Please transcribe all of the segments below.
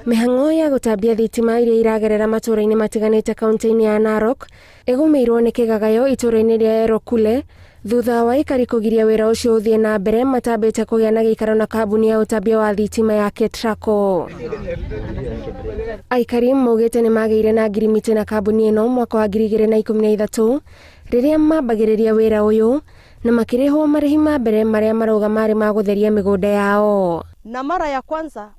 Mĩhang'o ya gũtambia thitima iria iragerera matũũra-inĩ matiganĩte kaunti-inĩ ya Narok ĩgũmĩirwo nĩ kĩgagayo itũũra-inĩ rĩa Rokule thutha wa Aikari kũgiria wĩra ũcio ũthiĩ na mbere matambĩte kũgĩa na gĩikaro na kambuni ya ũtambia wa thitima ya KETRACO. Aikari maugĩte nĩ magĩire na ngirimiti na kambuni ĩno mwaka wa 2013 rĩrĩa mambagĩrĩria wĩra ũyũ na makĩrĩhwo marĩhi ma mbere marĩa marauga marĩ ma gũtheria mĩgũnda yao. Na mara ya kwanza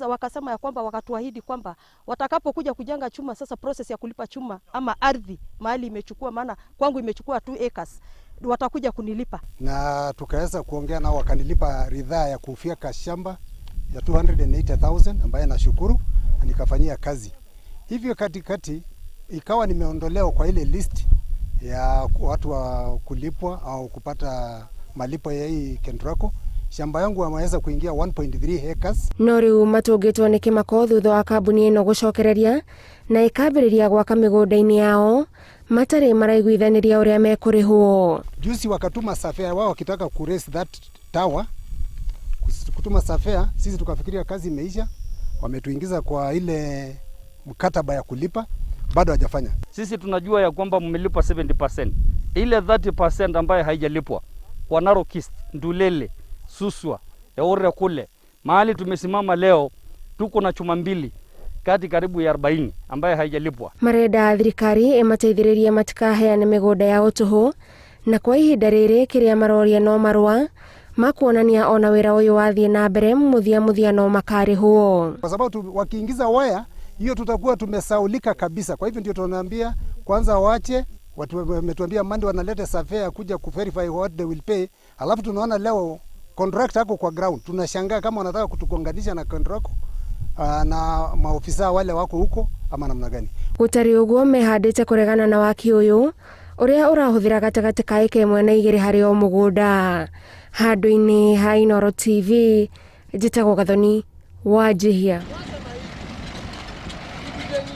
wakasema ya kwamba wakatuahidi kwamba watakapokuja kujenga chuma, sasa process ya kulipa chuma ama ardhi mahali imechukua, maana kwangu imechukua 2 acres, watakuja kunilipa. Na tukaweza kuongea nao wakanilipa ridhaa ya kufyeka shamba ya 280,000 ambaye nashukuru na nikafanyia kazi. Hivyo katikati ikawa nimeondolewa kwa ile list ya watu wa kulipwa au kupata malipo ya hii KETRACO. Shamba yangu wameweza kuingia 1.3 acres. No rĩu matũngĩtwo nĩ kĩmako thutha wa kambuni ĩno gũcokereria na ĩkambĩrĩria gwaka mĩgũnda-inĩ yao matarĩ maraiguithanĩria ũrĩa mekũrĩhwo. Juzi wakatuma surveyor wao wakitaka ku raise that tower. Kutuma surveyor, sisi tukafikiria kazi imeisha, wametuingiza kwa ile mkataba ya kulipa, bado hajafanya. Sisi tunajua ya kwamba mmelipwa 70%. Ile 30% ambayo haijalipwa kwa Narok East, Ndulele, Suswa, ya kule mahali tumesimama leo tuko na chuma mbili kati karibu ya 40 ambaye haijalipwa. Marenda thirikari ĩmateithĩrĩrie matikaheane mĩgũnda yao tũhũ na kwa ihinda rĩrĩ kĩrĩa maroria no marũa makuonania ona wĩra ũyũ wathiĩ na mbere muthia no makarĩhwo. Kwa sababu wakiingiza waya hiyo tutakuwa tumesaulika kabisa. Kwa hivyo ndio tunaambia kwanza waache. Watu wametuambia Monday wanaleta surveyor kuja kuverify what they will pay. Alafu tunaona leo contract yako kwa ground. Tunashangaa kama wanataka kutugonganisha na KETRACO na maofisa wale wako huko ama namna gani. Gũtarĩ ũguo mehandĩte kũregana na waki ũyũ ũrĩa ũrahũthĩra gatagatĩ ka ĩka ĩmwe na igĩrĩ harĩ o mũgũnda. Handũ-inĩ ha Inooro TV, njĩtagwo Gathoni Wanjihia.